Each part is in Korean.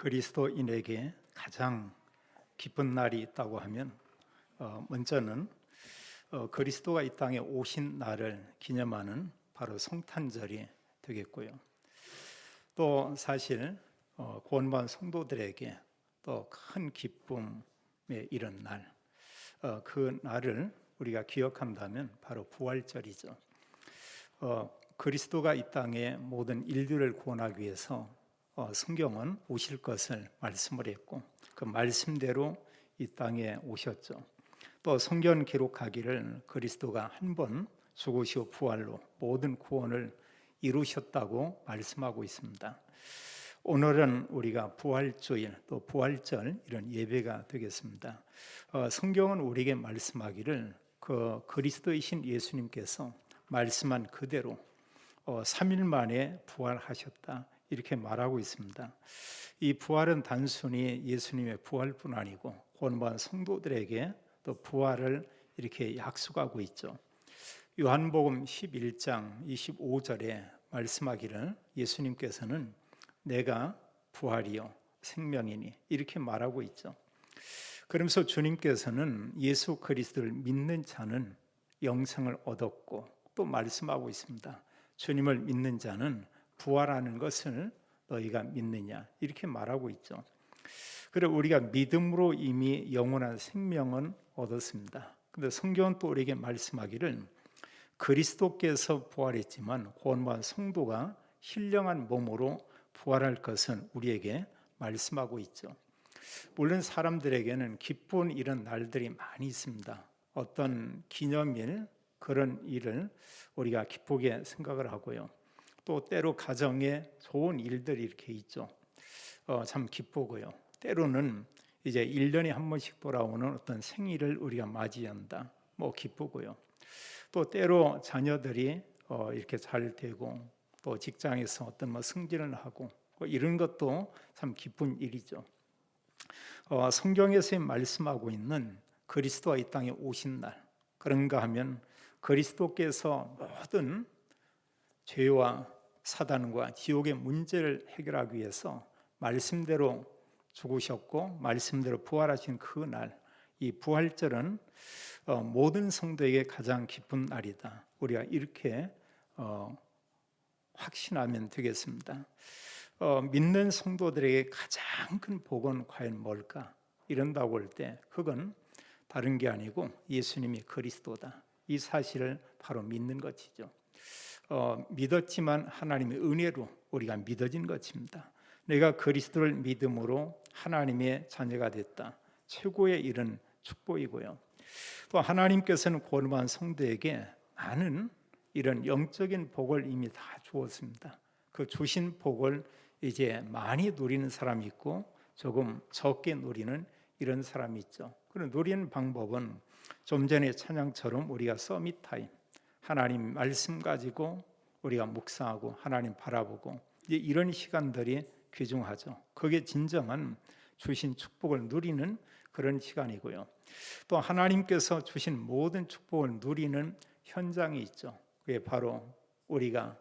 그리스도인에게 가장 기쁜 날이 있다고 하면 먼저는 그리스도가 이 땅에 오신 날을 기념하는 바로 성탄절이 되겠고요. 또 사실 구원받은 성도들에게 또 큰 기쁨의 이런 날, 그 날을 우리가 기억한다면 바로 부활절이죠. 그리스도가 이 땅에 모든 인류를 구원하기 위해서 성경은 오실 것을 말씀을 했고 그 말씀대로 이 땅에 오셨죠. 또 성경 기록하기를 그리스도가 한 번 죽으시고 부활로 모든 구원을 이루셨다고 말씀하고 있습니다. 오늘은 우리가 부활주일 또 부활절 이런 예배가 되겠습니다. 성경은 우리에게 말씀하기를 그 그리스도이신 예수님께서 말씀한 그대로 3일 만에 부활하셨다 이렇게 말하고 있습니다. 이 부활은 단순히 예수님의 부활뿐 아니고 구원받은 성도들에게 또 부활을 이렇게 약속하고 있죠. 요한복음 11장 25절에 말씀하기를 예수님께서는 내가 부활이요 생명이니 이렇게 말하고 있죠. 그러면서 주님께서는 예수 그리스도를 믿는 자는 영생을 얻었고 또 말씀하고 있습니다. 주님을 믿는 자는 부활하는 것을 너희가 믿느냐 이렇게 말하고 있죠. 그래 우리가 믿음으로 이미 영원한 생명은 얻었습니다. 근데 성경은 또 우리에게 말씀하기를 그리스도께서 부활했지만 구원받은 성도가 신령한 몸으로 부활할 것은 우리에게 말씀하고 있죠. 물론 사람들에게는 기쁜 이런 날들이 많이 있습니다. 어떤 기념일 그런 일을 우리가 기쁘게 생각을 하고요. 또 때로 가정에 좋은 일들이 이렇게 있죠. 참 기쁘고요. 때로는 이제 1년에 한 번씩 돌아오는 어떤 생일을 우리가 맞이한다. 기쁘고요. 또 때로 자녀들이 이렇게 잘 되고 또 직장에서 어떤 승진을 하고 이런 것도 참 기쁜 일이죠. 성경에서 말씀하고 있는 그리스도가 이 땅에 오신 날, 그런가 하면 그리스도께서 모든 죄와 사단과 지옥의 문제를 해결하기 위해서 말씀대로 죽으셨고 말씀대로 부활하신 그 날, 이 부활절은 모든 성도에게 가장 기쁜 날이다. 우리가 이렇게 확신하면 되겠습니다. 믿는 성도들에게 가장 큰 복은 과연 뭘까? 이런다고 할 때 그건 다른 게 아니고 예수님이 그리스도다. 이 사실을 바로 믿는 것이죠. 믿었지만 하나님의 은혜로 우리가 믿어진 것입니다. 내가 그리스도를 믿음으로 하나님의 자녀가 됐다. 최고의 이런 축복이고요. 또 하나님께서는 구원받은 성도에게 많은 이런 영적인 복을 이미 다 주었습니다. 그 주신 복을 이제 많이 누리는 사람이 있고 조금 적게 누리는 이런 사람이 있죠. 그런 누리는 방법은 좀 전에 찬양처럼 우리가 서밋 타임, 하나님 말씀 가지고 우리가 묵상하고 하나님 바라보고 이제 이런 시간들이 귀중하죠. 그게 진정한 주신 축복을 누리는 그런 시간이고요. 또 하나님께서 주신 모든 축복을 누리는 현장이 있죠. 그게 바로 우리가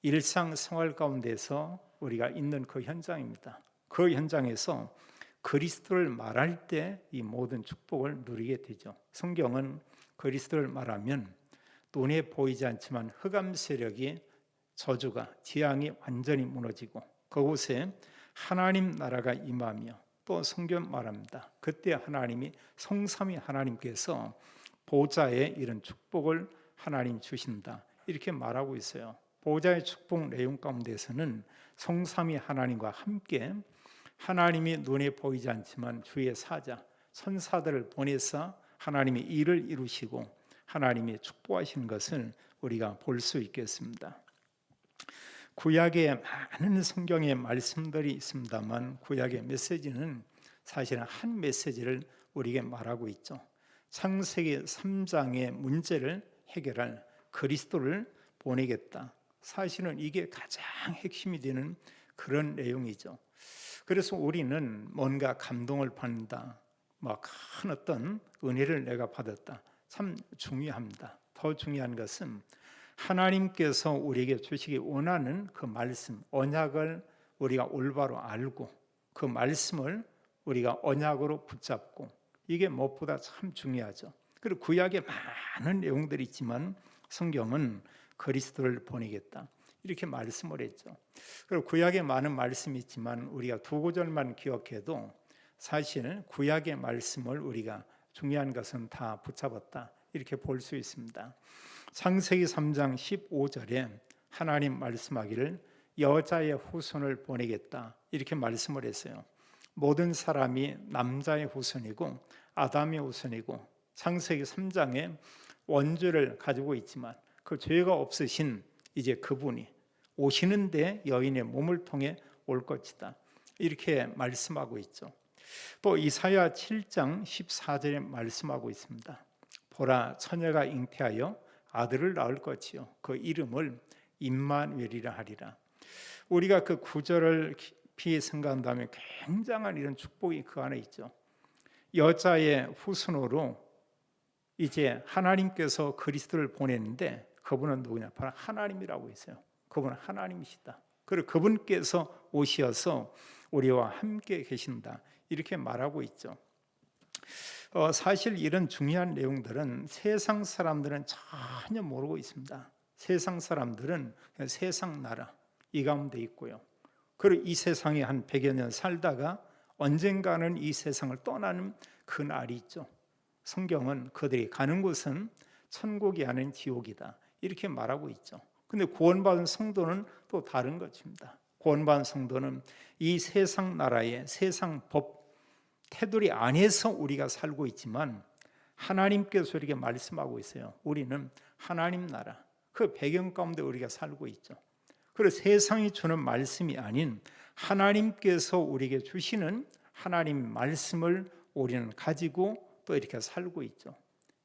일상생활 가운데서 우리가 있는 그 현장입니다. 그 현장에서 그리스도를 말할 때 이 모든 축복을 누리게 되죠. 성경은 그리스도를 말하면 눈에 보이지 않지만 흑암 세력이 저주가 재앙이 완전히 무너지고 그곳에 하나님 나라가 임하며 또 성경 말합니다. 그때 하나님이 성삼위 하나님께서 보좌에 이런 축복을 하나님 주신다 이렇게 말하고 있어요. 보좌의 축복 내용 가운데서는 성삼위 하나님과 함께 하나님이 눈에 보이지 않지만 주의 사자 천사들을 보내서 하나님의 일을 이루시고 하나님이 축복하시는 것을 우리가 볼 수 있겠습니다. 구약에 많은 성경의 말씀들이 있습니다만 구약의 메시지는 사실은 한 메시지를 우리에게 말하고 있죠. 창세기 3장의 문제를 해결할 그리스도를 보내겠다. 사실은 이게 가장 핵심이 되는 그런 내용이죠. 그래서 우리는 뭔가 감동을 받는다, 큰 어떤 은혜를 내가 받았다. 참 중요합니다. 더 중요한 것은 하나님께서 우리에게 주시기 원하는 그 말씀, 언약을 우리가 올바로 알고 그 말씀을 우리가 언약으로 붙잡고, 이게 무엇보다 참 중요하죠. 그리고 구약에 많은 내용들이 있지만 성경은 그리스도를 보내겠다 이렇게 말씀을 했죠. 그리고 구약에 많은 말씀이 있지만 우리가 두 구절만 기억해도 사실 구약의 말씀을 우리가 중요한 것은 다 붙잡았다 이렇게 볼 수 있습니다. 창세기 3장 15절에 하나님 말씀하기를 여자의 후손을 보내겠다 이렇게 말씀을 했어요. 모든 사람이 남자의 후손이고 아담의 후손이고, 창세기 3장에 원죄를 가지고 있지만 그 죄가 없으신 이제 그분이 오시는데 여인의 몸을 통해 올 것이다 이렇게 말씀하고 있죠. 또 이사야 7장 14절에 말씀하고 있습니다. 보라, 처녀가 잉태하여 아들을 낳을 것이요 그 이름을 임마누엘이라 하리라. 우리가 그 구절을 깊이 생각한다면 굉장한 이런 축복이 그 안에 있죠. 여자의 후손으로 이제 하나님께서 그리스도를 보냈는데 그분은 누구냐? 바로 하나님이라고 했어요. 그분은 하나님이시다. 그리고 그분께서 오셔서 우리와 함께 계신다 이렇게 말하고 있죠. 사실 이런 중요한 내용들은 세상 사람들은 전혀 모르고 있습니다. 세상 사람들은 그냥 세상 나라 이 가운데 있고요. 그리고 이 세상에 한 100여 년 살다가 언젠가는 이 세상을 떠나는 그 날이 있죠. 성경은 그들이 가는 곳은 천국이 아닌 지옥이다 이렇게 말하고 있죠. 근데 구원받은 성도는 또 다른 것입니다. 구원받은 성도는 이 세상 나라의 세상 법 테두리 안에서 우리가 살고 있지만 하나님께서 우리에게 말씀하고 있어요. 우리는 하나님 나라 그 배경 가운데 우리가 살고 있죠. 그래서 세상이 주는 말씀이 아닌 하나님께서 우리에게 주시는 하나님 말씀을 우리는 가지고 또 이렇게 살고 있죠.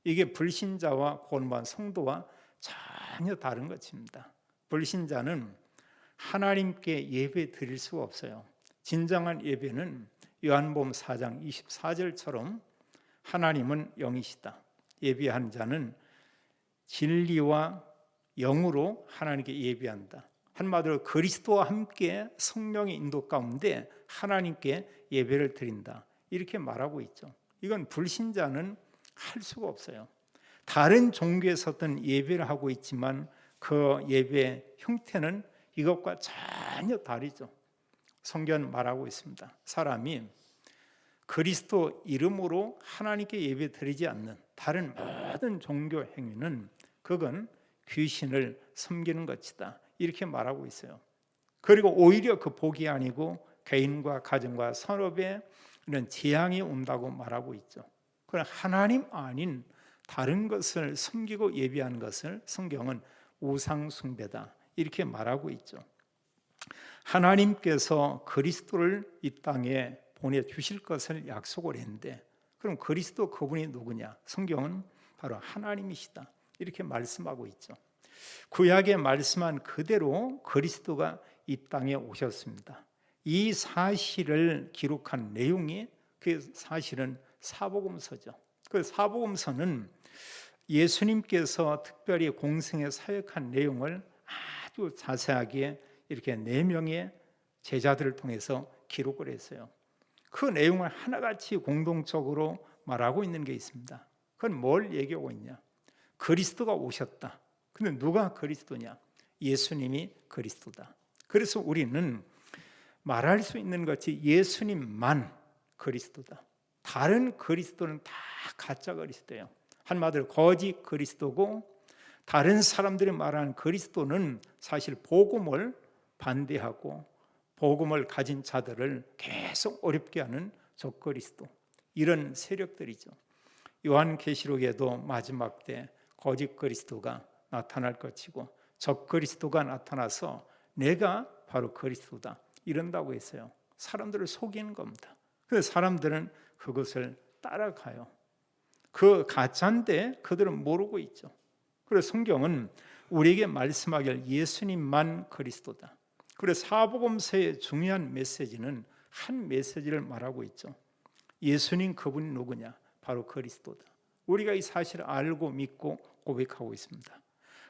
이게 불신자와 구원받은 성도와 전혀 다른 것입니다. 불신자는 하나님께 예배 드릴 수가 없어요. 진정한 예배는 요한복음 4장 24절처럼 하나님은 영이시다. 예배하는 자는 진리와 영으로 하나님께 예배한다. 한마디로 그리스도와 함께 성령의 인도 가운데 하나님께 예배를 드린다 이렇게 말하고 있죠. 이건 불신자는 할 수가 없어요. 다른 종교에서든 예배를 하고 있지만 그 예배 형태는 이것과 전혀 다르죠. 성경은 말하고 있습니다. 사람이 그리스도 이름으로 하나님께 예배 드리지 않는 다른 모든 종교 행위는 그건 귀신을 섬기는 것이다 이렇게 말하고 있어요. 그리고 오히려 그 복이 아니고 개인과 가정과 산업에 이런 재앙이 온다고 말하고 있죠. 그러나 하나님 아닌 다른 것을 섬기고 예배하는 것을 성경은 우상 숭배다 이렇게 말하고 있죠. 하나님께서 그리스도를 이 땅에 보내주실 것을 약속을 했는데 그럼 그리스도 그분이 누구냐? 성경은 바로 하나님이시다 이렇게 말씀하고 있죠. 구약에 말씀한 그대로 그리스도가 이 땅에 오셨습니다. 이 사실을 기록한 내용이 그 사실은 사복음서죠. 그 사복음서는 예수님께서 특별히 공생에 사역한 내용을 아주 자세하게 이렇게 4명의 제자들을 통해서 기록을 했어요. 그 내용을 하나같이 공동적으로 말하고 있는 게 있습니다. 그건 뭘 얘기하고 있냐? 그리스도가 오셨다. 근데 누가 그리스도냐? 예수님이 그리스도다. 그래서 우리는 말할 수 있는 것이 예수님만 그리스도다. 다른 그리스도는 다 가짜 그리스도예요. 한마디로 거짓 그리스도고, 다른 사람들이 말하는 그리스도는 사실 복음을 반대하고 복음을 가진 자들을 계속 어렵게 하는 적그리스도, 이런 세력들이죠. 요한계시록에도 마지막 때 거짓 그리스도가 나타날 것이고 적그리스도가 나타나서 내가 바로 그리스도다 이런다고 했어요. 사람들을 속이는 겁니다. 그래서 사람들은 그것을 따라가요. 그 가짜인데 그들은 모르고 있죠. 그래서 성경은 우리에게 말씀하길 예수님만 그리스도다. 그래서 사복음서의 중요한 메시지는 한 메시지를 말하고 있죠. 예수님 그분이 누구냐? 바로 그리스도다. 우리가 이 사실을 알고 믿고 고백하고 있습니다.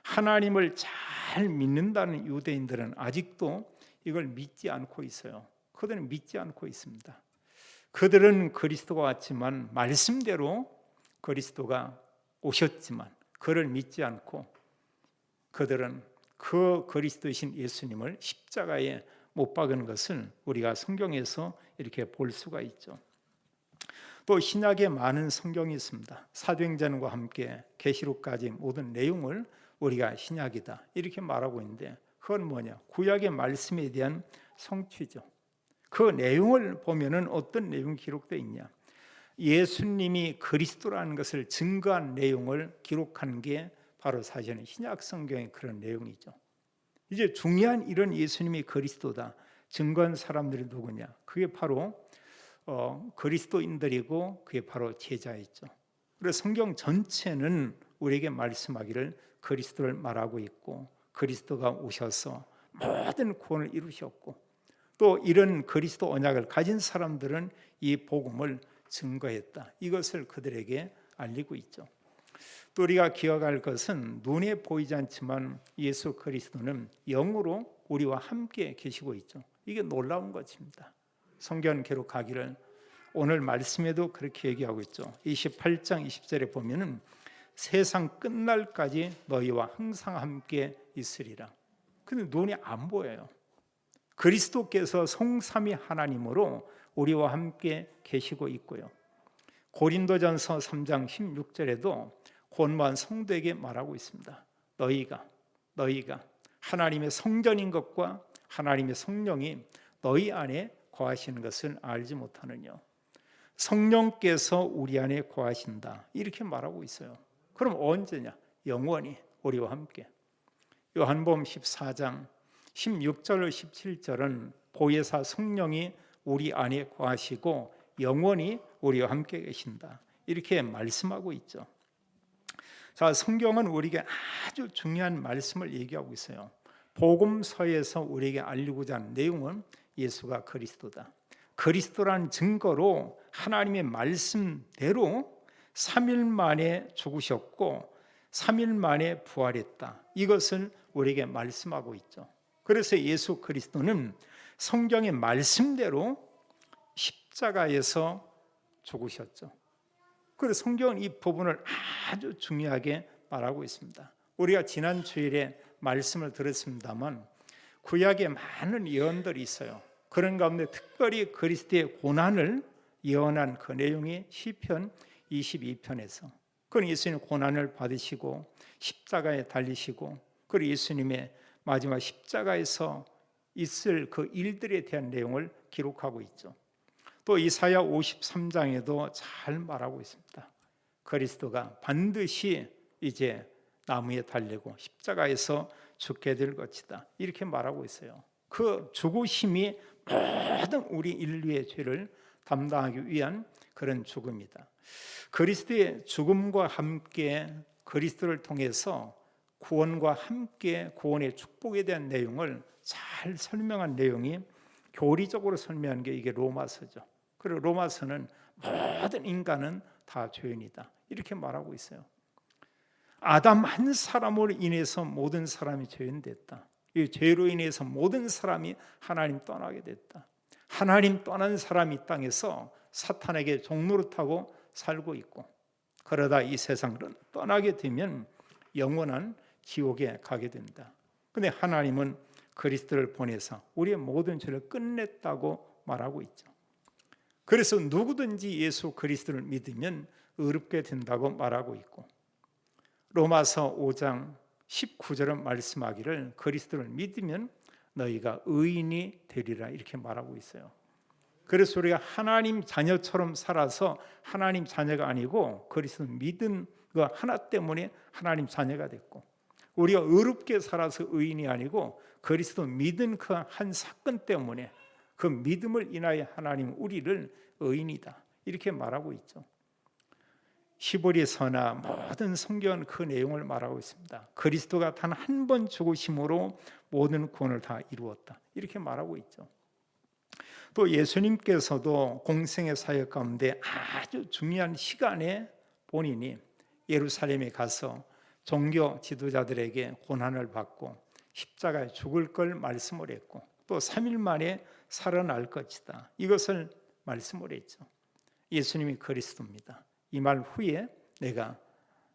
하나님을 잘 믿는다는 유대인들은 아직도 이걸 믿지 않고 있어요. 그들은 믿지 않고 있습니다. 그들은 그리스도가 왔지만 말씀대로 그리스도가 오셨지만 그를 믿지 않고 그들은 그 그리스도이신 예수님을 십자가에 못 박은 것을 우리가 성경에서 이렇게 볼 수가 있죠. 또 신약에 많은 성경이 있습니다. 사도행전과 함께 계시록까지 모든 내용을 우리가 신약이다 이렇게 말하고 있는데 그건 뭐냐? 구약의 말씀에 대한 성취죠. 그 내용을 보면은 어떤 내용이 기록되어 있냐? 예수님이 그리스도라는 것을 증거한 내용을 기록한 게 바로 사실은 신약 성경의 그런 내용이죠. 이제 중요한 이런 예수님이 그리스도다 증거한 사람들이 누구냐? 그게 바로 그리스도인들이고 그게 바로 제자였죠. 그래서 성경 전체는 우리에게 말씀하기를 그리스도를 말하고 있고 그리스도가 오셔서 모든 구원을 이루셨고 또 이런 그리스도 언약을 가진 사람들은 이 복음을 증거했다. 이것을 그들에게 알리고 있죠. 또 우리가 기억할 것은 눈에 보이지 않지만 예수 그리스도는 영으로 우리와 함께 계시고 있죠. 이게 놀라운 것입니다. 성경 기록하기를 오늘 말씀에도 그렇게 얘기하고 있죠. 28장 20절에 보면은 세상 끝날까지 너희와 항상 함께 있으리라. 근데 눈이 안 보여요. 그리스도께서 성삼위 하나님으로 우리와 함께 계시고 있고요. 고린도전서 3장 16절에도 권모한 성도에게 말하고 있습니다. 너희가 하나님의 성전인 것과 하나님의 성령이 너희 안에 거하시는 것을 알지 못하느냐. 성령께서 우리 안에 거하신다 이렇게 말하고 있어요. 그럼 언제냐? 영원히 우리와 함께. 요한복음 14장 16절 17절은 보혜사 성령이 우리 안에 거하시고 영원히 우리와 함께 계신다 이렇게 말씀하고 있죠. 자, 성경은 우리에게 아주 중요한 말씀을 얘기하고 있어요. 복음서에서 우리에게 알리고자 하는 내용은 예수가 그리스도다. 그리스도라는 증거로 하나님의 말씀대로 3일 만에 죽으셨고 3일 만에 부활했다. 이것을 우리에게 말씀하고 있죠. 그래서 예수 그리스도는 성경의 말씀대로 십자가에서 죽으셨죠. 그래서 성경은 이 부분을 아주 중요하게 말하고 있습니다. 우리가 지난 주일에 말씀을 들었습니다만 구약에 많은 예언들이 있어요. 그런 가운데 특별히 그리스도의 고난을 예언한 그 내용이 시편 22편에서 그건 예수님 고난을 받으시고 십자가에 달리시고 그리고 예수님의 마지막 십자가에서 있을 그 일들에 대한 내용을 기록하고 있죠. 또 이사야 53장에도 잘 말하고 있습니다. 그리스도가 반드시 이제 나무에 달리고 십자가에서 죽게 될 것이다 이렇게 말하고 있어요. 그 죽으심이 모든 우리 인류의 죄를 담당하기 위한 그런 죽음이다. 그리스도의 죽음과 함께 그리스도를 통해서 구원과 함께 구원의 축복에 대한 내용을 잘 설명한 내용이 교리적으로 설명한 게 이게 로마서죠. 그리고 로마서는 모든 인간은 다 죄인이다 이렇게 말하고 있어요. 아담 한 사람으로 인해서 모든 사람이 죄인됐다. 이 죄로 인해서 모든 사람이 하나님 떠나게 됐다. 하나님 떠난 사람이 이 땅에서 사탄에게 종노릇하고 살고 있고 그러다 이 세상을 떠나게 되면 영원한 지옥에 가게 된다. 그런데 하나님은 그리스도를 보내서 우리의 모든 죄를 끝냈다고 말하고 있죠. 그래서 누구든지 예수 그리스도를 믿으면 의롭게 된다고 말하고 있고 로마서 5장 19절은 말씀하기를 그리스도를 믿으면 너희가 의인이 되리라 이렇게 말하고 있어요. 그래서 우리가 하나님 자녀처럼 살아서 하나님 자녀가 아니고 그리스도를 믿은 그 하나 때문에 하나님 자녀가 됐고 우리가 의롭게 살아서 의인이 아니고 그리스도 믿은 그 한 사건 때문에 그 믿음을 인하여 하나님 우리를 의인이다 이렇게 말하고 있죠. 히브리서나 모든 성경은 그 내용을 말하고 있습니다. 그리스도가 단 한 번 죽으심으로 모든 구원을 다 이루었다 이렇게 말하고 있죠. 또 예수님께서도 공생의 사역 가운데 아주 중요한 시간에 본인이 예루살렘에 가서 종교 지도자들에게 고난을 받고 십자가에 죽을 걸 말씀을 했고 또 3일 만에 살아날 것이다. 이것을 말씀을 했죠. 예수님이 그리스도입니다. 이 말 후에 내가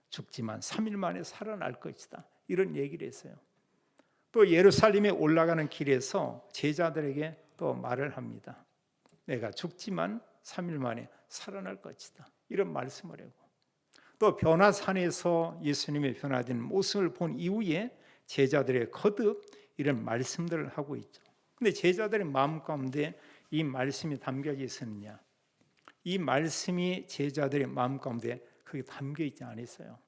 죽지만 3일 만에 살아날 것이다. 이런 얘기를 했어요. 또 예루살렘에 올라가는 길에서 제자들에게 또 말을 합니다. 내가 죽지만 3일 만에 살아날 것이다. 이런 말씀을 하고, 또 변화산에서 예수님의 변화된 모습을 본 이후에 제자들의 거듭 이런 말씀들을 하고 있죠. 근데 제자들의 마음 가운데 이 말씀이 담겨져 있었느냐? 이 말씀이 제자들의 마음 가운데 그게 담겨 있지 않았어요.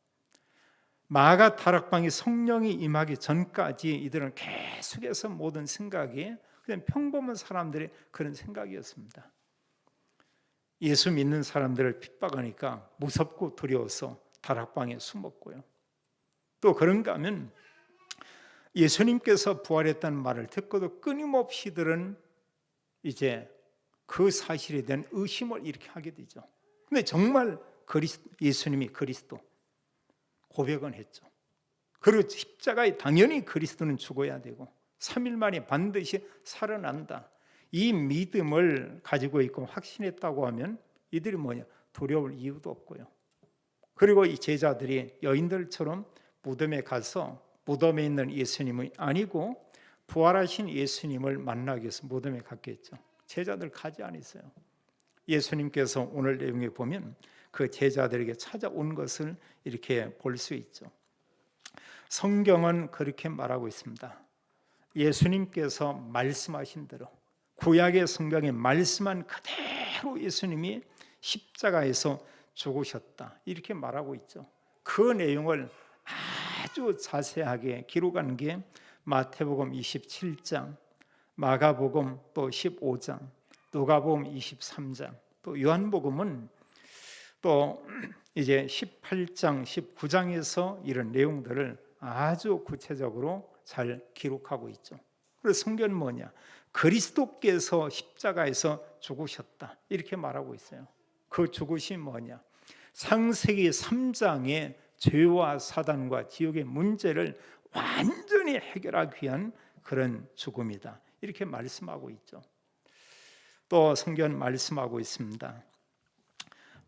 마가 다락방에 성령이 임하기 전까지 이들은 계속해서 모든 생각이 그냥 평범한 사람들의 그런 생각이었습니다. 예수 믿는 사람들을 핍박하니까 무섭고 두려워서 다락방에 숨었고요. 또 그런가 하면 예수님께서 부활했다는 말을 듣고도 끊임없이들은 이제 그 사실에 대한 의심을 이렇게 하게 되죠. 근데 정말 예수님이 그리스도 고백은 했죠. 그리고 십자가에 당연히 그리스도는 죽어야 되고 3일 만에 반드시 살아난다. 이 믿음을 가지고 있고 확신했다고 하면 이들이 뭐냐? 두려울 이유도 없고요. 그리고 이 제자들이 여인들처럼 무덤에 가서 무덤에 있는 예수님이 아니고 부활하신 예수님을 만나기 위해서 무덤에 갔겠죠. 제자들 가지 않았어요. 예수님께서 오늘 내용에 보면 그 제자들에게 찾아온 것을 이렇게 볼 수 있죠. 성경은 그렇게 말하고 있습니다. 예수님께서 말씀하신 대로 구약의 성경에 말씀한 그대로 예수님이 십자가에서 죽으셨다. 이렇게 말하고 있죠. 그 내용을 아주 자세하게 기록한 게 마태복음 27장, 마가복음 또 15장, 누가복음 23장, 또 요한복음은 또 이제 18장, 19장에서 이런 내용들을 아주 구체적으로 잘 기록하고 있죠. 그래서 성경은 뭐냐? 그리스도께서 십자가에서 죽으셨다. 이렇게 말하고 있어요. 그 죽으심이 뭐냐? 창세기 3장의 죄와 사단과 지옥의 문제를 완전히 해결하기 위한 그런 죽음이다. 이렇게 말씀하고 있죠. 또 성경은 말씀하고 있습니다.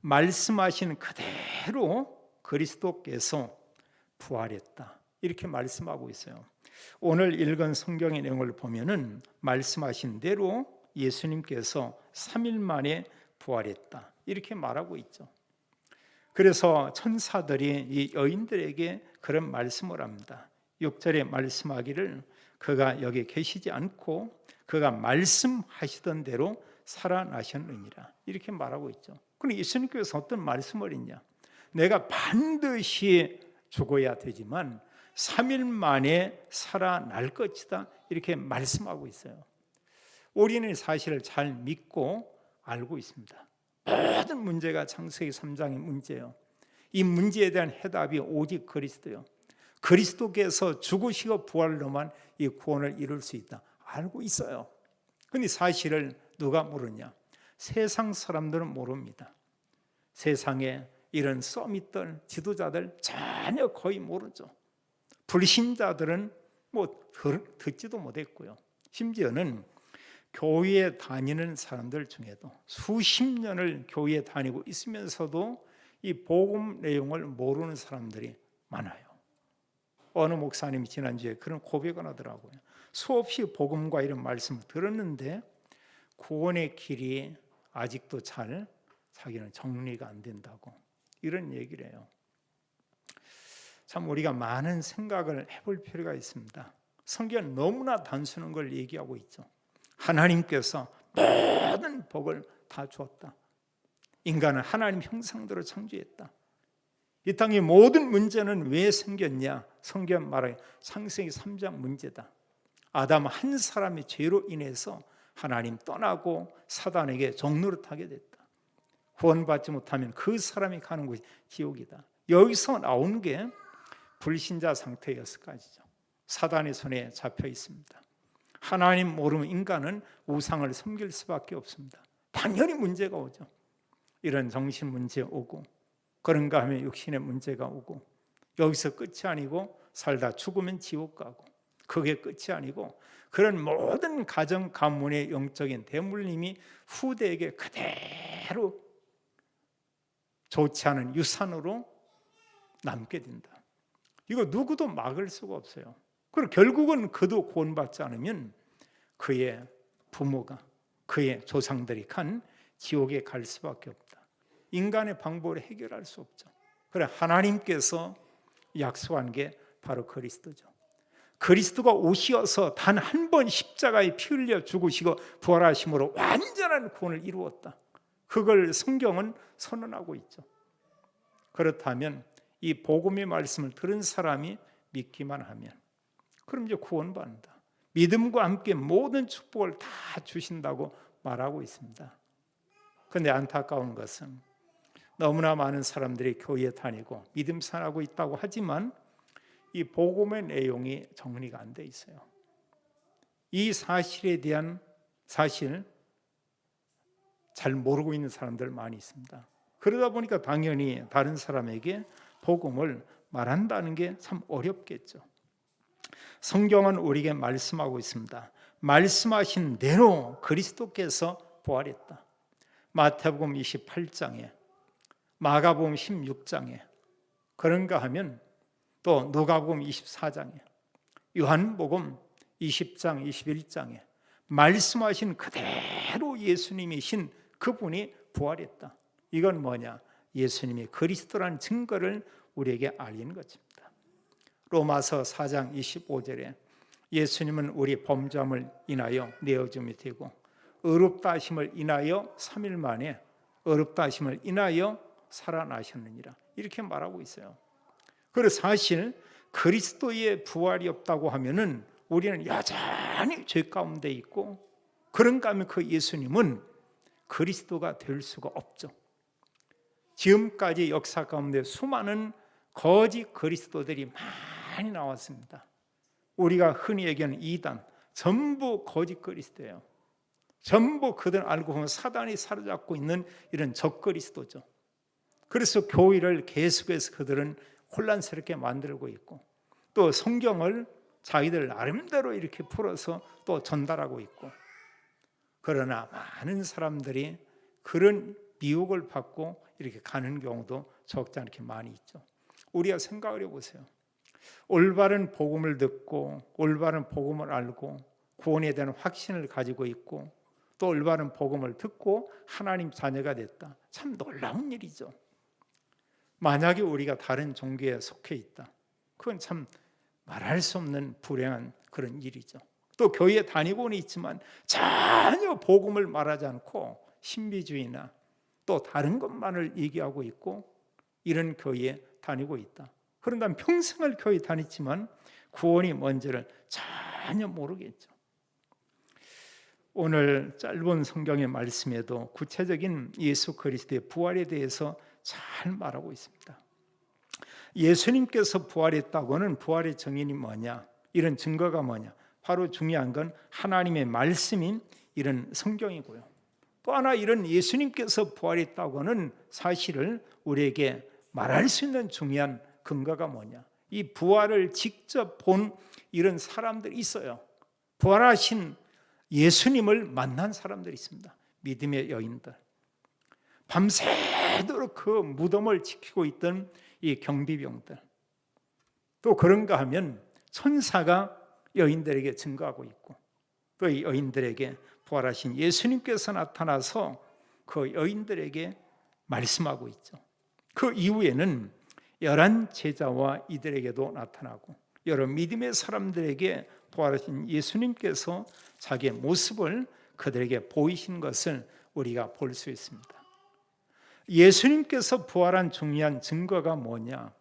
말씀하신 그대로 그리스도께서 부활했다. 이렇게 말씀하고 있어요. 오늘 읽은 성경의 내용을 보면은 말씀하신 대로 예수님께서 3일 만에 부활했다. 이렇게 말하고 있죠. 그래서 천사들이 이 여인들에게 그런 말씀을 합니다. 6절에 말씀하기를 그가 여기 계시지 않고 그가 말씀하시던 대로 살아나셨느니라. 이렇게 말하고 있죠. 그런데 예수님께서 어떤 말씀을 했냐? 내가 반드시 죽어야 되지만 3일 만에 살아날 것이다. 이렇게 말씀하고 있어요. 우리는 사실을 잘 믿고 알고 있습니다. 모든 문제가 창세기 3장의 문제예요. 이 문제에 대한 해답이 오직 그리스도예요. 그리스도께서 죽으시고 부활로만 이 구원을 이룰 수 있다. 알고 있어요. 그런데 사실을 누가 모르냐? 세상 사람들은 모릅니다. 세상에 이런 쏘밋들, 지도자들 전혀 거의 모르죠. 불신자들은 뭐 듣지도 못했고요. 심지어는 교회에 다니는 사람들 중에도 수십 년을 교회에 다니고 있으면서도 이 복음 내용을 모르는 사람들이 많아요. 어느 목사님이 지난주에 그런 고백을 하더라고요. 수없이 복음과 이런 말씀을 들었는데 구원의 길이 아직도 잘 자기는 정리가 안 된다고 이런 얘기를 해요. 참 우리가 많은 생각을 해볼 필요가 있습니다. 성경은 너무나 단순한 걸 얘기하고 있죠. 하나님께서 모든 복을 다 주었다. 인간은 하나님 형상대로 창조했다. 이 땅의 모든 문제는 왜 생겼냐? 성경 말해 창세기 3장 문제다. 아담 한 사람의 죄로 인해서 하나님 떠나고 사단에게 종노릇하게 됐다. 구원받지 못하면 그 사람이 가는 곳이 지옥이다. 여기서 나온 게 불신자 상태였을까지죠. 사단의 손에 잡혀 있습니다. 하나님 모르면 인간은 우상을 섬길 수밖에 없습니다. 당연히 문제가 오죠. 이런 정신 문제 오고 그런가 하면 육신의 문제가 오고 여기서 끝이 아니고 살다 죽으면 지옥 가고 그게 끝이 아니고 그런 모든 가정 가문의 영적인 대물림이 후대에게 그대로 좋지 않은 유산으로 남게 된다. 이거 누구도 막을 수가 없어요. 그리고 결국은 그도 구원받지 않으면 그의 부모가, 그의 조상들이 간 지옥에 갈 수밖에 없다. 인간의 방법으로 해결할 수 없죠. 그래, 하나님께서 약속한 게 바로 그리스도죠. 그리스도가 오시어서 단 한 번 십자가에 피 흘려 죽으시고 부활하심으로 완전한 구원을 이루었다. 그걸 성경은 선언하고 있죠. 그렇다면 이 복음의 말씀을 들은 사람이 믿기만 하면 그럼 이제 구원받는다. 믿음과 함께 모든 축복을 다 주신다고 말하고 있습니다. 그런데 안타까운 것은 너무나 많은 사람들이 교회에 다니고 믿음 생활하고 있다고 하지만 이 복음의 내용이 정리가 안 돼 있어요. 이 사실에 대한 사실 잘 모르고 있는 사람들 많이 있습니다. 그러다 보니까 당연히 다른 사람에게 복음을 말한다는 게 참 어렵겠죠. 성경은 우리에게 말씀하고 있습니다. 말씀하신 대로 그리스도께서 부활했다. 마태복음 28장에, 마가복음 16장에, 그런가 하면 또 누가복음 24장에, 요한복음 20장, 21장에 말씀하신 그대로 예수님이신 그분이 부활했다. 이건 뭐냐? 예수님이 그리스도라는 증거를 우리에게 알리는 것입니다. 로마서 4장 25절에 예수님은 우리 범죄함을 인하여 내어줌이 되고 의롭다 하심을 인하여 3일 만에 의롭다 하심을 인하여 살아나셨느니라, 이렇게 말하고 있어요. 그래서 사실 그리스도의 부활이 없다고 하면은 우리는 여전히 죄 가운데 있고, 그런가 하면 그 예수님은 그리스도가 될 수가 없죠. 지금까지 역사 가운데 수많은 거짓 그리스도들이 많이 나왔습니다. 우리가 흔히 얘기하는 이단, 전부 거짓 그리스도예요. 전부 그들 알고 보면 사단이 사로잡고 있는 이런 적그리스도죠. 그래서 교회를 계속해서 그들은 혼란스럽게 만들고 있고, 또 성경을 자기들 나름대로 이렇게 풀어서 또 전달하고 있고, 그러나 많은 사람들이 그런 미혹을 받고 이렇게 가는 경우도 적지 않게 많이 있죠. 우리가 생각을 해보세요. 올바른 복음을 듣고 올바른 복음을 알고 구원에 대한 확신을 가지고 있고 또 올바른 복음을 듣고 하나님 자녀가 됐다. 참 놀라운 일이죠. 만약에 우리가 다른 종교에 속해 있다, 그건 참 말할 수 없는 불행한 그런 일이죠. 또 교회에 다니고는 있지만 전혀 복음을 말하지 않고 신비주의나 또 다른 것만을 얘기하고 있고 이런 교회에 다니고 있다. 그런다면 평생을 교회 다녔지만 구원이 뭔지를 전혀 모르겠죠. 오늘 짧은 성경의 말씀에도 구체적인 예수 그리스도의 부활에 대해서 잘 말하고 있습니다. 예수님께서 부활했다고는 부활의 정인이 뭐냐, 이런 증거가 뭐냐, 바로 중요한 건 하나님의 말씀인 이런 성경이고요. 또 하나 이런 예수님께서 부활했다고는 사실을 우리에게 말할 수 있는 중요한 근거가 뭐냐, 이 부활을 직접 본 이런 사람들이 있어요. 부활하신 예수님을 만난 사람들이 있습니다. 믿음의 여인들, 밤새도록 그 무덤을 지키고 있던 이 경비병들, 또 그런가 하면 천사가 여인들에게 증거하고 있고 또 이 여인들에게 부활하신 예수님께서 나타나서 그 여인들에게 말씀하고 있죠. 그 이후에는 11 제자와 이들에게도 나타나고 여러 믿음의 사람들에게 부활하신 예수님께서 자기의 모습을 그들에게 보이신 것을 우리가 볼 수 있습니다. 예수님께서 부활한 중요한 증거가 뭐냐?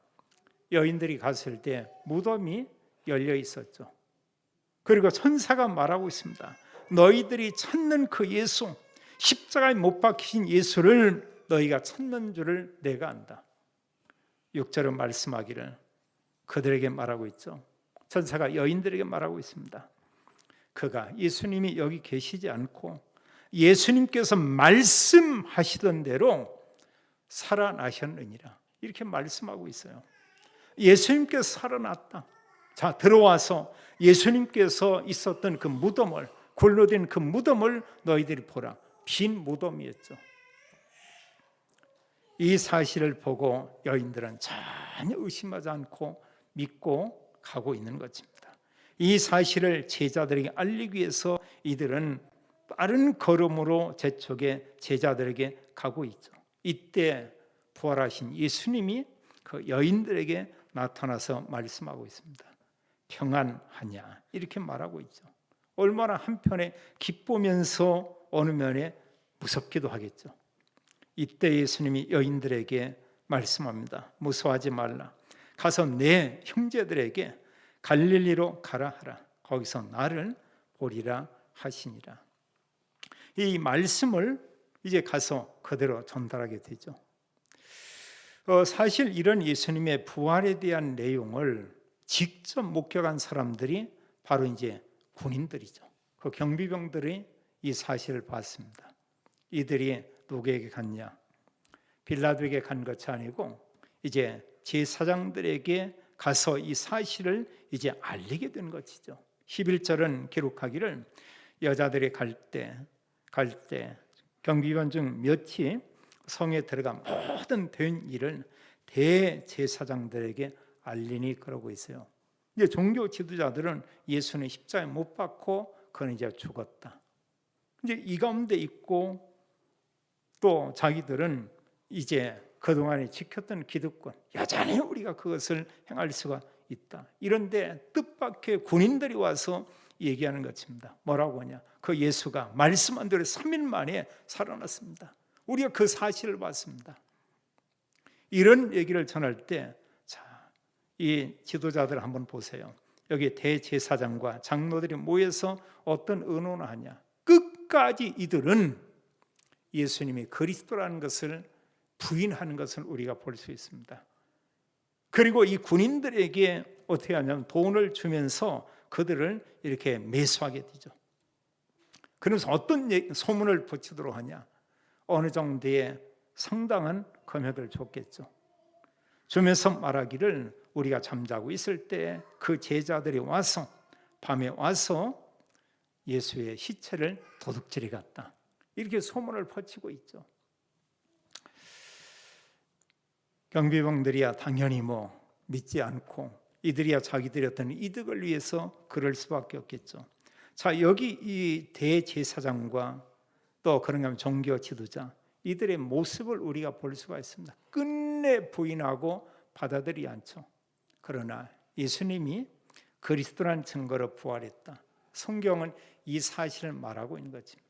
여인들이 갔을 때 무덤이 열려 있었죠. 그리고 천사가 말하고 있습니다. 너희들이 찾는 그 예수, 십자가에 못 박히신 예수를 너희가 찾는 줄을 내가 안다. 6절은 말씀하기를 그들에게 말하고 있죠. 천사가 여인들에게 말하고 있습니다. 그가 예수님이 여기 계시지 않고 예수님께서 말씀하시던 대로 살아나셨느니라, 이렇게 말씀하고 있어요. 예수님께서 살아났다. 자, 들어와서 예수님께서 있었던 그 무덤을, 굴로 된 그 무덤을 너희들이 보라. 빈 무덤이었죠. 이 사실을 보고 여인들은 전혀 의심하지 않고 믿고 가고 있는 것입니다. 이 사실을 제자들에게 알리기 위해서 이들은 빠른 걸음으로 재촉에 제자들에게 가고 있죠. 이때 부활하신 예수님이 그 여인들에게 나타나서 말씀하고 있습니다. 평안하냐, 이렇게 말하고 있죠. 얼마나 한편에 기쁘면서 어느 면에 무섭기도 하겠죠. 이때 예수님이 여인들에게 말씀합니다. 무서워하지 말라. 가서 내 형제들에게 갈릴리로 가라 하라. 거기서 나를 보리라 하시니라. 이 말씀을 이제 가서 그대로 전달하게 되죠. 사실 이런 예수님의 부활에 대한 내용을 직접 목격한 사람들이 바로 이제 군인들이죠. 그 경비병들이 이 사실을 봤습니다. 이들이 누구에게 갔냐? 빌라도에게 간 것이 아니고 이제 제사장들에게 가서 이 사실을 이제 알리게 된 것이죠. 11절은 기록하기를 여자들이 갈 때 경비병 중 몇이 성에 들어가 모든 된 일을 대제사장들에게 알리니 그러고 있어요. 이제 종교 지도자들은 예수는 십자가에 못 박고 그는 이제 죽었다. 이제 이 가운데 있고 또 자기들은 이제 그동안에 지켰던 기득권 여전히 우리가 그것을 행할 수가 있다. 이런데 뜻밖의 군인들이 와서 얘기하는 것입니다. 뭐라고 하냐? 그 예수가 말씀한 대로 3일 만에 살아났습니다. 우리가 그 사실을 봤습니다. 이런 얘기를 전할 때, 자, 이 지도자들 한번 보세요. 여기 대제사장과 장로들이 모여서 어떤 의논을 하냐? 끝까지 이들은 예수님이 그리스도라는 것을 부인하는 것을 우리가 볼 수 있습니다. 그리고 이 군인들에게 어떻게 하냐면 돈을 주면서 그들을 이렇게 매수하게 되죠. 그러면서 어떤 소문을 붙이도록 하냐? 어느 정도의 상당한 금액을 줬겠죠. 주면서 말하기를 우리가 잠자고 있을 때 그 제자들이 와서 밤에 와서 예수의 시체를 도둑질해 갔다. 이렇게 소문을 퍼치고 있죠. 경비병들이야 당연히 믿지 않고 이들이야 자기들이 어떤 이득을 위해서 그럴 수밖에 없겠죠. 자, 여기 이 대제사장과 또 그런가 하면 종교 지도자 이들의 모습을 우리가 볼 수가 있습니다. 끝내 부인하고 받아들이지 않죠. 그러나 예수님이 그리스도라는 증거로 부활했다. 성경은 이 사실을 말하고 있는 것입니다.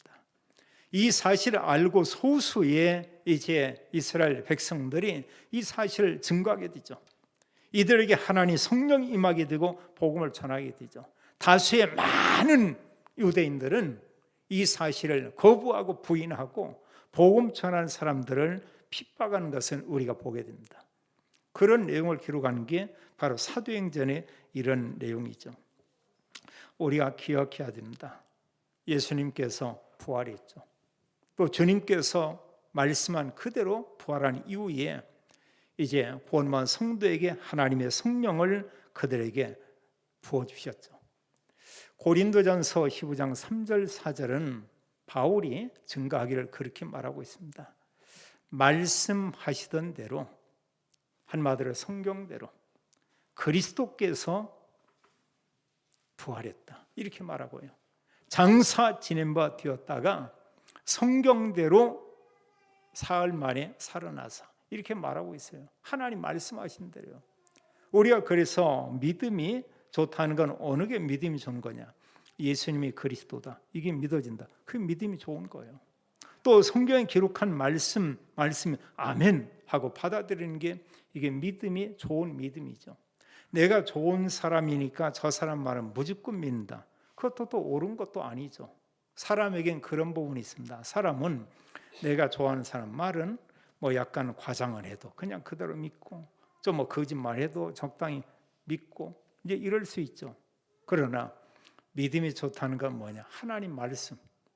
이 사실을 알고 소수의 이제 이스라엘 백성들이 이 사실을 증거하게 되죠. 이들에게 하나님 성령이 임하게 되고 복음을 전하게 되죠. 다수의 많은 유대인들은 이 사실을 거부하고 부인하고 복음 전하는 사람들을 핍박하는 것을 우리가 보게 됩니다. 그런 내용을 기록하는 게 바로 사도행전의 이런 내용이죠. 우리가 기억해야 됩니다. 예수님께서 부활했죠. 또 주님께서 말씀한 그대로 부활한 이후에 이제 구원받은 성도에게 하나님의 성령을 그들에게 부어주셨죠. 고린도전서 15장 3절 4절은 바울이 증거하기를 그렇게 말하고 있습니다. 말씀하시던 대로 한마디로 성경대로 그리스도께서 부활했다. 이렇게 말하고요. 장사 지낸 바 되었다가 성경대로 사흘 만에 살아나사 이렇게 말하고 있어요. 하나님 말씀하신 대로요. 우리가 그래서 믿음이 좋다는 건 어느 게 믿음이 좋은 거냐? 예수님이 그리스도다. 이게 믿어진다. 그 믿음이 좋은 거예요. 또 성경에 기록한 말씀이 아멘 하고 받아들이는 게 이게 믿음이 좋은 믿음이죠. 내가 좋은 사람이니까 저 사람 말은 무조건 믿는다. 그것도 또 옳은 것도 아니죠. 사람에겐 그런 부분이 있습니다. 사람은 내가 좋아하는 사람 말은 약간 과장을 해도 그냥 그대로 믿고 좀 거짓말해도 적당히 믿고 이제 이럴 수 있죠. 그러나 믿음이 좋다는 건 뭐냐? 하나님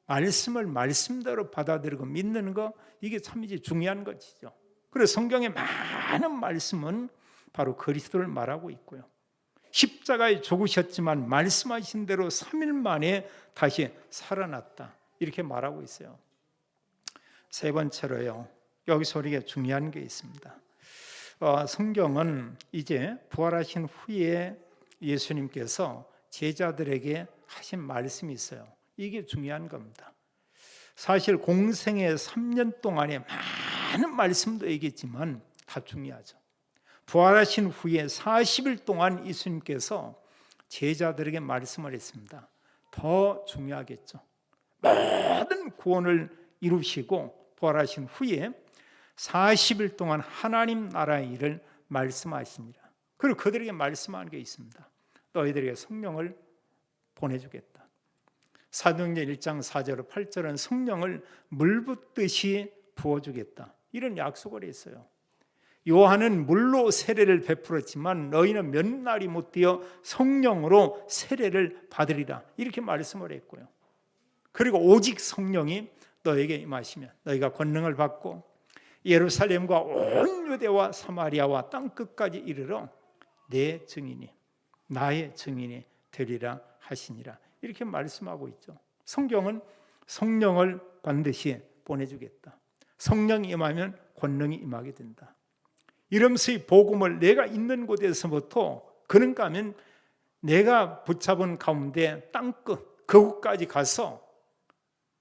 말씀을 말씀대로 받아들이고 믿는 거 이게 참 이제 중요한 것이죠. 그래서 성경의 많은 말씀은 바로 그리스도를 말하고 있고요. 십자가에 죽으셨지만 말씀하신 대로 3일 만에 다시 살아났다. 이렇게 말하고 있어요. 세 번째로요. 여기서 우리가 중요한 게 있습니다. 성경은 이제 부활하신 후에 예수님께서 제자들에게 하신 말씀이 있어요. 이게 중요한 겁니다. 사실 공생의 3년 동안에 많은 말씀도 얘기했지만 다 중요하죠. 부활하신 후에 40일 동안 예수님께서 제자들에게 말씀을 했습니다. 더 중요하겠죠. 모든 구원을 이루시고 부활하신 후에 40일 동안 하나님 나라의 일을 말씀하시니라. 그리고 그들에게 말씀한 게 있습니다. 너희들에게 성령을 보내주겠다. 사도행전 1장 4절 8절은 성령을 물 붓듯이 부어주겠다. 이런 약속을 했어요. 요한은 물로 세례를 베풀었지만 너희는 몇 날이 못 되어 성령으로 세례를 받으리라. 이렇게 말씀을 했고요. 그리고 오직 성령이 너에게 임하시면 너희가 권능을 받고 예루살렘과 온 유대와 사마리아와 땅끝까지 이르러 내 증인이 나의 증인이 되리라 하시니라. 이렇게 말씀하고 있죠. 성경은 성령을 반드시 보내주겠다. 성령이 임하면 권능이 임하게 된다. 이러면서 이 복음을 내가 있는 곳에서부터 그런가 하면 내가 붙잡은 가운데 땅끝 그곳까지 가서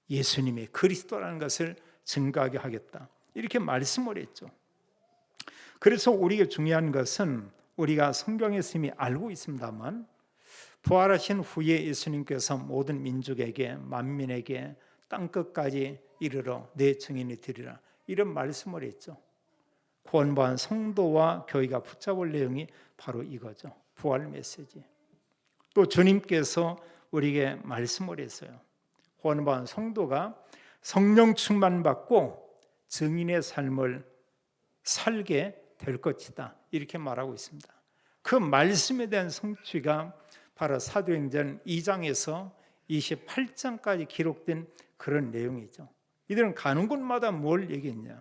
예수님이 그리스도라는 것을 증거하게 하겠다. 이렇게 말씀을 했죠. 그래서 우리에게 중요한 것은 우리가 성경에서 이미 알고 있습니다만 부활하신 후에 예수님께서 모든 민족에게 만민에게 땅끝까지 이르러 내 증인이 되리라. 이런 말씀을 했죠. 구원받은 성도와 교회가 붙잡을 내용이 바로 이거죠. 부활 메시지. 또 주님께서 우리에게 말씀을 했어요. 구원받은 성도가 성령 충만받고 증인의 삶을 살게 될 것이다. 이렇게 말하고 있습니다. 그 말씀에 대한 성취가 바로 사도행전 2장에서 28장까지 기록된 그런 내용이죠. 이들은 가는 곳마다 뭘 얘기했냐?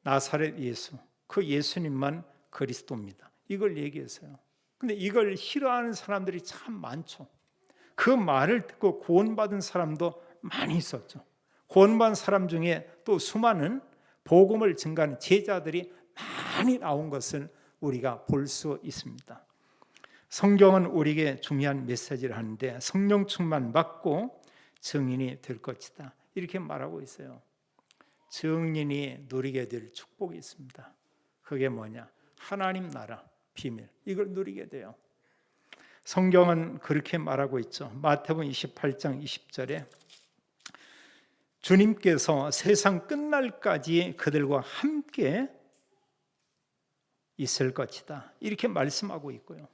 나사렛 예수, 그 예수님만 그리스도입니다. 이걸 얘기했어요. 근데 이걸 싫어하는 사람들이 참 많죠. 그 말을 듣고 구원받은 사람도 많이 있었죠. 구원받은 사람 중에 또 수많은 복음을 증거하는 제자들이 많이 나온 것을 우리가 볼 수 있습니다. 성경은 우리에게 중요한 메시지를 하는데 성령 충만 받고 증인이 될 것이다. 이렇게 말하고 있어요. 증인이 누리게 될 축복이 있습니다. 그게 뭐냐? 하나님 나라 비밀. 이걸 누리게 돼요. 성경은 그렇게 말하고 있죠. 마태복음 28장 20절에 주님께서 세상 끝날까지 그들과 함께 있을 것이다. 이렇게 말씀하고 있고요.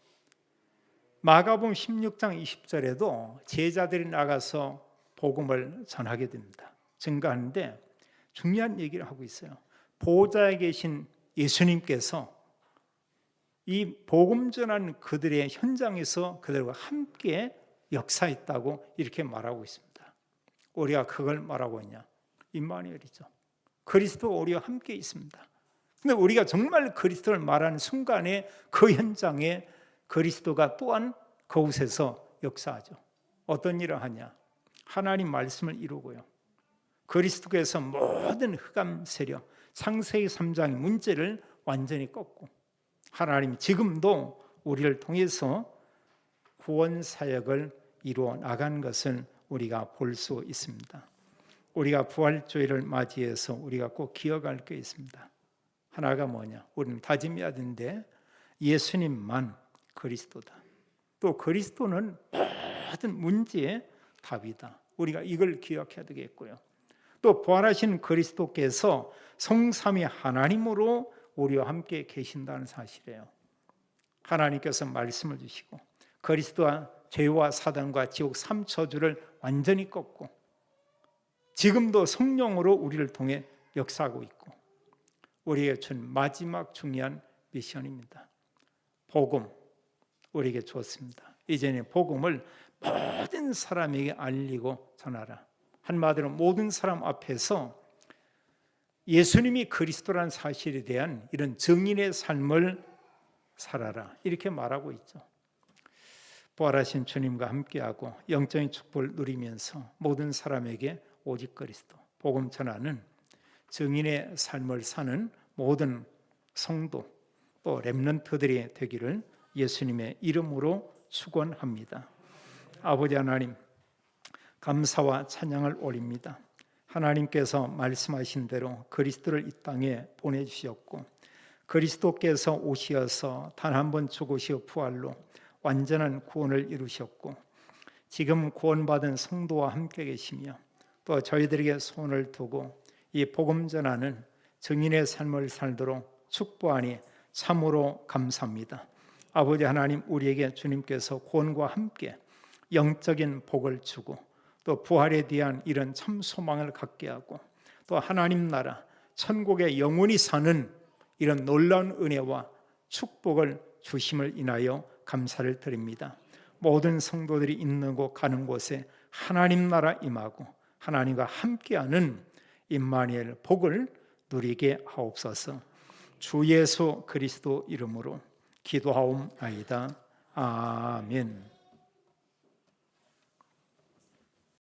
마가복음 16장 20절에도 제자들이 나가서 복음을 전하게 됩니다. 증거하는데 중요한 얘기를 하고 있어요. 보좌에 계신 예수님께서 이 복음 전하는 그들의 현장에서 그들과 함께 역사했다고 이렇게 말하고 있습니다. 우리가 그걸 말하고 있냐? 임마누엘이죠. 그리스도가 우리와 함께 있습니다. 근데 우리가 정말 그리스도를 말하는 순간에 그 현장에 그리스도가 또한 그곳에서 역사하죠. 어떤 일을 하냐? 하나님 말씀을 이루고요. 그리스도께서 모든 흑암 세력, 창세기 3장의 문제를 완전히 꺾고 하나님 지금도 우리를 통해서 구원 사역을 이루어 나간 것을 우리가 볼 수 있습니다. 우리가 부활주일을 맞이해서 우리가 꼭 기억할 게 있습니다. 하나가 뭐냐? 우리는 다짐해야 되는데 예수님만 그리스도다. 또 그리스도는 모든 문제의 답이다. 우리가 이걸 기억해야 되겠고요. 또 부활하신 그리스도께서 성삼위 하나님으로 우리와 함께 계신다는 사실이에요. 하나님께서 말씀을 주시고 그리스도와 죄와 사단과 지옥 3처주를 완전히 꺾고 지금도 성령으로 우리를 통해 역사하고 있고 우리에게 준 마지막 중요한 미션입니다. 복음 우리에게 주었습니다. 이제는 복음을 모든 사람에게 알리고 전하라. 한마디로 모든 사람 앞에서 예수님이 그리스도라는 사실에 대한 이런 증인의 삶을 살아라 이렇게 말하고 있죠. 부활하신 주님과 함께하고 영적인 축복을 누리면서 모든 사람에게 오직 그리스도 복음 전하는 증인의 삶을 사는 모든 성도 또 렘넌트들이 되기를 예수님의 이름으로 축원합니다. 아버지 하나님, 감사와 찬양을 올립니다. 하나님께서 말씀하신 대로 그리스도를 이 땅에 보내주셨고 그리스도께서 오시어서 단 한 번 죽으시어 부활로 완전한 구원을 이루셨고 지금 구원받은 성도와 함께 계시며 또 저희들에게 손을 두고 이 복음 전하는 증인의 삶을 살도록 축복하니 참으로 감사합니다. 아버지 하나님, 우리에게 주님께서 구원과 함께 영적인 복을 주고 또 부활에 대한 이런 참 소망을 갖게 하고 또 하나님 나라 천국에 영원히 사는 이런 놀라운 은혜와 축복을 주심을 인하여 감사를 드립니다. 모든 성도들이 있는 곳 가는 곳에 하나님 나라 임하고 하나님과 함께하는 임마누엘 복을 누리게 하옵소서. 주 예수 그리스도 이름으로 기도하옵나이다. 아멘.